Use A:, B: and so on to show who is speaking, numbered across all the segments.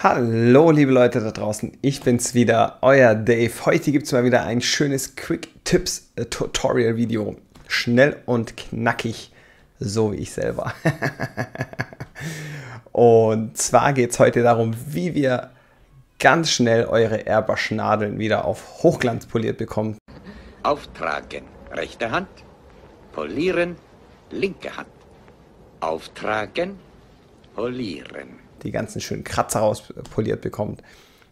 A: Hallo liebe Leute da draußen, ich bin's wieder, euer Dave. Heute gibt es mal wieder ein schönes Quick-Tips-Tutorial-Video. Schnell und knackig, so wie ich selber. Und zwar geht es heute darum, wie wir ganz schnell eure Airbrush-Nadeln wieder auf Hochglanz poliert bekommen.
B: Auftragen, rechte Hand, polieren, linke Hand. Auftragen, polieren.
A: Die ganzen schönen Kratzer rauspoliert bekommt,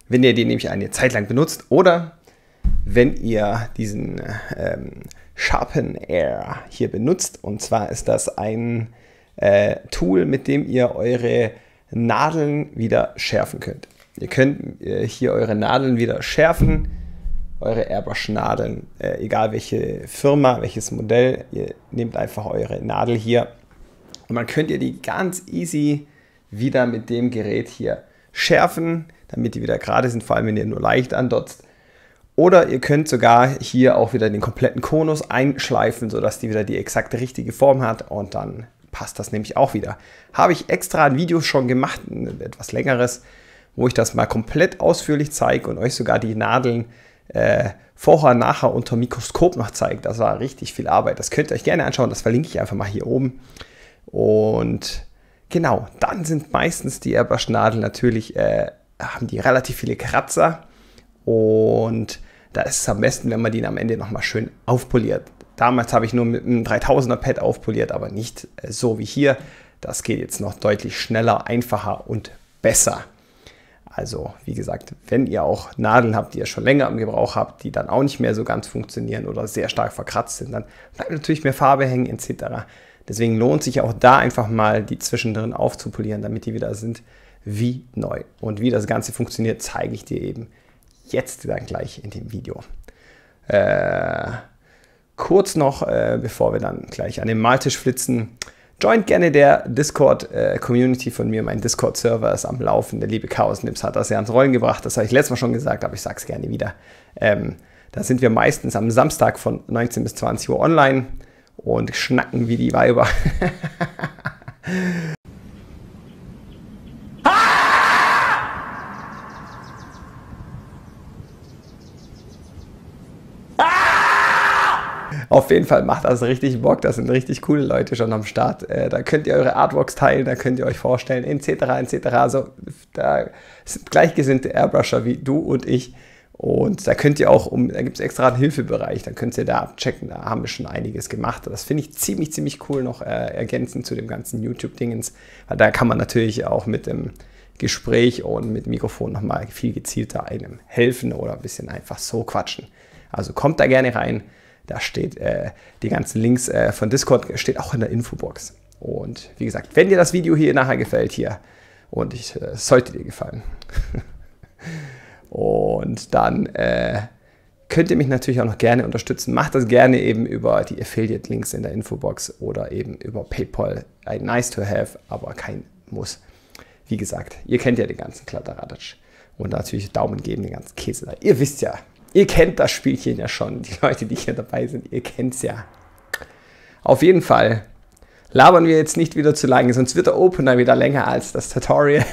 A: wenn ihr die nämlich eine Zeit lang benutzt oder wenn ihr diesen Sharpen Air hier benutzt. Und zwar ist das ein Tool, mit dem ihr eure Nadeln wieder schärfen könnt. Ihr könnt hier eure Nadeln wieder schärfen, eure Airbrush-Nadeln, egal welche Firma, welches Modell, ihr nehmt einfach eure Nadel hier und dann könnt ihr die ganz easy wieder mit dem Gerät hier schärfen, damit die wieder gerade sind, vor allem wenn ihr nur leicht andotzt. Oder ihr könnt sogar hier auch wieder den kompletten Konus einschleifen, sodass die wieder die exakte richtige Form hat und dann passt das nämlich auch wieder. Habe ich extra ein Video schon gemacht, ein etwas längeres, wo ich das mal komplett ausführlich zeige und euch sogar die Nadeln vorher, nachher unter Mikroskop noch zeige. Das war richtig viel Arbeit. Das könnt ihr euch gerne anschauen, das verlinke ich einfach mal hier oben. Und genau, dann sind meistens die Airbrush-Nadeln natürlich, haben die relativ viele Kratzer und da ist es am besten, wenn man die am Ende nochmal schön aufpoliert. Damals habe ich nur mit einem 3000er Pad aufpoliert, aber nicht so wie hier. Das geht jetzt noch deutlich schneller, einfacher und besser. Also wie gesagt, wenn ihr auch Nadeln habt, die ihr schon länger im Gebrauch habt, die dann auch nicht mehr so ganz funktionieren oder sehr stark verkratzt sind, dann bleibt natürlich mehr Farbe hängen etc. Deswegen lohnt sich auch da einfach mal die zwischendrin aufzupolieren, damit die wieder sind wie neu. Und wie das Ganze funktioniert, zeige ich dir eben jetzt dann gleich in dem Video. Kurz noch, bevor wir dann gleich an den Maltisch flitzen, joint gerne der Discord-Community von mir. Mein Discord-Server ist am Laufen. Der liebe Chaos-Nips hat das ja ans Rollen gebracht. Das habe ich letztes Mal schon gesagt, aber ich sage es gerne wieder. Da sind wir meistens am Samstag von 19 bis 20 Uhr online und schnacken wie die Weiber. Auf jeden Fall macht das richtig Bock, das sind richtig coole Leute schon am Start. Da könnt ihr eure Artworks teilen, da könnt ihr euch vorstellen, etc. Also da sind gleichgesinnte Airbrusher wie du und ich. Und da könnt ihr auch, da gibt es extra einen Hilfebereich, da könnt ihr da abchecken, da haben wir schon einiges gemacht. Das finde ich ziemlich cool noch ergänzend zu dem ganzen YouTube-Dingens. Weil da kann man natürlich auch mit dem Gespräch und mit Mikrofon nochmal viel gezielter einem helfen oder ein bisschen einfach so quatschen. Also kommt da gerne rein, da steht die ganzen Links von Discord, steht auch in der Infobox. Und wie gesagt, wenn dir das Video hier nachher gefällt hier, und es sollte dir gefallen, und dann könnt ihr mich natürlich auch noch gerne unterstützen. Macht das gerne eben über die Affiliate-Links in der Infobox oder eben über PayPal. Ein nice to have, aber kein Muss. Wie gesagt, ihr kennt ja den ganzen Kladderadatsch. Und natürlich Daumen geben, den ganzen Käse da. Ihr wisst ja, ihr kennt das Spielchen ja schon. Die Leute, die hier dabei sind, ihr kennt es ja. Auf jeden Fall labern wir jetzt nicht wieder zu lange, sonst wird der Opener wieder länger als das Tutorial.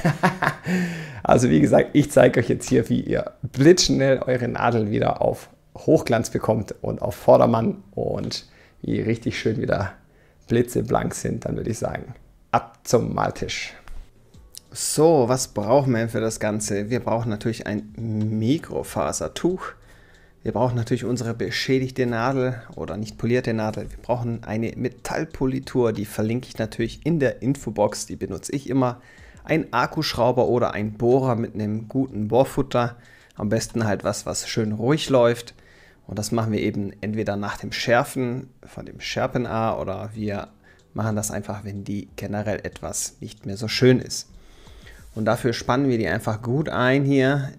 A: Also wie gesagt, ich zeige euch jetzt hier, wie ihr blitzschnell eure Nadeln wieder auf Hochglanz bekommt und auf Vordermann und wie richtig schön wieder blitzeblank sind. Dann würde ich sagen, ab zum Maltisch. So, was brauchen wir für das Ganze? Wir brauchen natürlich ein Mikrofasertuch. Wir brauchen natürlich unsere beschädigte Nadel oder nicht polierte Nadel. Wir brauchen eine Metallpolitur, die verlinke ich natürlich in der Infobox. Die benutze ich immer. Ein Akkuschrauber oder ein Bohrer mit einem guten Bohrfutter. Am besten halt was schön ruhig läuft. Und das machen wir eben entweder nach dem Schärfen von dem Sharpen A oder wir machen das einfach, wenn die generell etwas nicht mehr so schön ist. Und dafür spannen wir die einfach gut ein hier.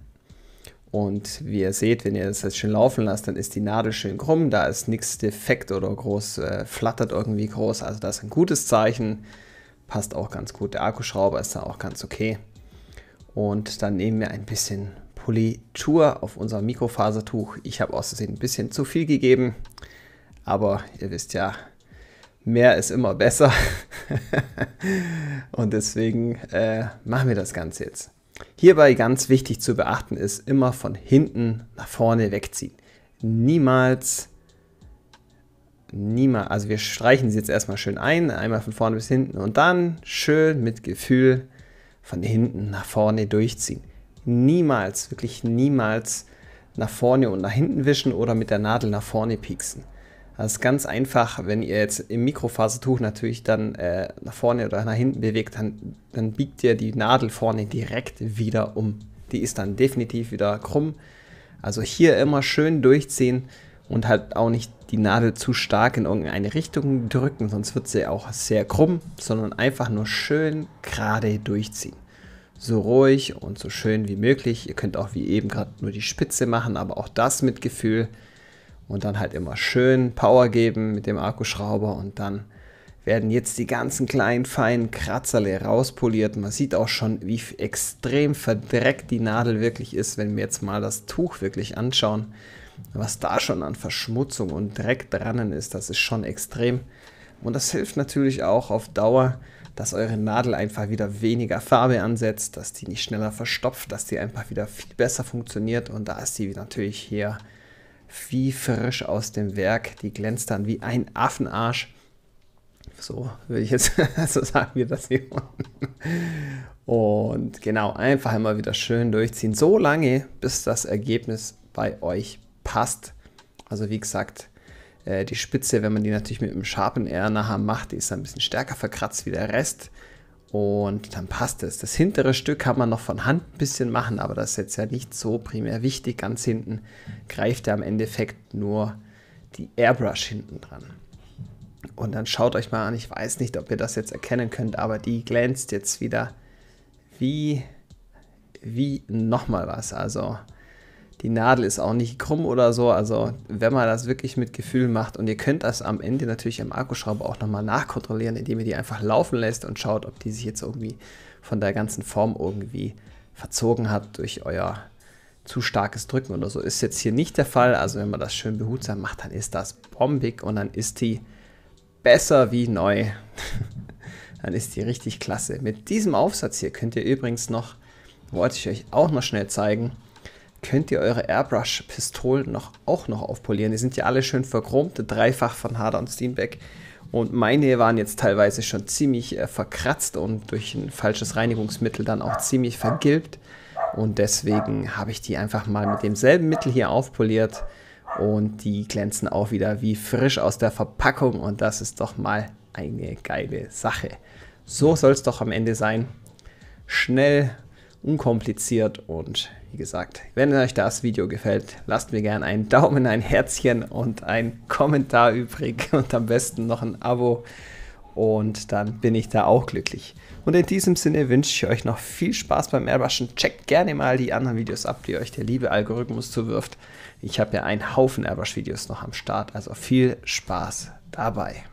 A: Und wie ihr seht, wenn ihr das jetzt schön laufen lasst, dann ist die Nadel schön krumm. Da ist nichts defekt oder groß, flattert irgendwie groß. Also das ist ein gutes Zeichen. Passt auch ganz gut. Der Akkuschrauber ist da auch ganz okay. Und dann nehmen wir ein bisschen Politur auf unser Mikrofasertuch. Ich habe aus Versehen ein bisschen zu viel gegeben. Aber ihr wisst ja, mehr ist immer besser. Und deswegen machen wir das Ganze jetzt. Hierbei ganz wichtig zu beachten ist, immer von hinten nach vorne wegziehen. Niemals, also wir streichen sie jetzt erstmal schön ein, einmal von vorne bis hinten und dann schön mit Gefühl von hinten nach vorne durchziehen. Niemals, wirklich niemals nach vorne und nach hinten wischen oder mit der Nadel nach vorne pieksen. Das ist ganz einfach, wenn ihr jetzt im Mikrofasertuch natürlich dann nach vorne oder nach hinten bewegt, dann biegt ihr die Nadel vorne direkt wieder um. Die ist dann definitiv wieder krumm. Also hier immer schön durchziehen und halt auch nicht die Nadel zu stark in irgendeine Richtung drücken, sonst wird sie auch sehr krumm, sondern einfach nur schön gerade durchziehen. So ruhig und so schön wie möglich. Ihr könnt auch wie eben gerade nur die Spitze machen, aber auch das mit Gefühl. Und dann halt immer schön Power geben mit dem Akkuschrauber und dann werden jetzt die ganzen kleinen feinen Kratzerle rauspoliert. Man sieht auch schon, wie extrem verdreckt die Nadel wirklich ist, wenn wir jetzt mal das Tuch wirklich anschauen. Was da schon an Verschmutzung und Dreck dran ist, das ist schon extrem. Und das hilft natürlich auch auf Dauer, dass eure Nadel einfach wieder weniger Farbe ansetzt, dass die nicht schneller verstopft, dass die einfach wieder viel besser funktioniert. Und da ist die natürlich hier wie frisch aus dem Werk. Die glänzt dann wie ein Affenarsch. So würde ich jetzt, so sagen wir das hier. Und genau, einfach immer wieder schön durchziehen. So lange, bis das Ergebnis bei euch passt. Also wie gesagt, die Spitze, wenn man die natürlich mit einem Sharpener nachher macht, die ist ein bisschen stärker verkratzt wie der Rest. Und dann passt es. Das hintere Stück kann man noch von Hand ein bisschen machen, aber das ist jetzt ja nicht so primär wichtig. Ganz hinten greift ja im Endeffekt nur die Airbrush hinten dran. Und dann schaut euch mal an, ich weiß nicht, ob ihr das jetzt erkennen könnt, aber die glänzt jetzt wieder wie nochmal was. Also die Nadel ist auch nicht krumm oder so, also wenn man das wirklich mit Gefühl macht und ihr könnt das am Ende natürlich am Akkuschrauber auch nochmal nachkontrollieren, indem ihr die einfach laufen lässt und schaut, ob die sich jetzt irgendwie von der ganzen Form irgendwie verzogen hat durch euer zu starkes Drücken oder so. Ist jetzt hier nicht der Fall, also wenn man das schön behutsam macht, dann ist das bombig und dann ist die besser wie neu. Dann ist die richtig klasse. Mit diesem Aufsatz hier könnt ihr übrigens noch, wollte ich euch auch noch schnell zeigen, könnt ihr eure Airbrush-Pistolen auch noch aufpolieren. Die sind ja alle schön verchromt, dreifach von Harder und Steenbeck. Und meine waren jetzt teilweise schon ziemlich verkratzt und durch ein falsches Reinigungsmittel dann auch ziemlich vergilbt. Und deswegen habe ich die einfach mal mit demselben Mittel hier aufpoliert. Und die glänzen auch wieder wie frisch aus der Verpackung. Und das ist doch mal eine geile Sache. So soll es doch am Ende sein. Schnell, unkompliziert und wie gesagt, wenn euch das Video gefällt, lasst mir gerne einen Daumen, ein Herzchen und einen Kommentar übrig und am besten noch ein Abo und dann bin ich da auch glücklich. Und in diesem Sinne wünsche ich euch noch viel Spaß beim Airbrushen. Checkt gerne mal die anderen Videos ab, die euch der liebe Algorithmus zuwirft. Ich habe ja einen Haufen Airbrush-Videos noch am Start, also viel Spaß dabei.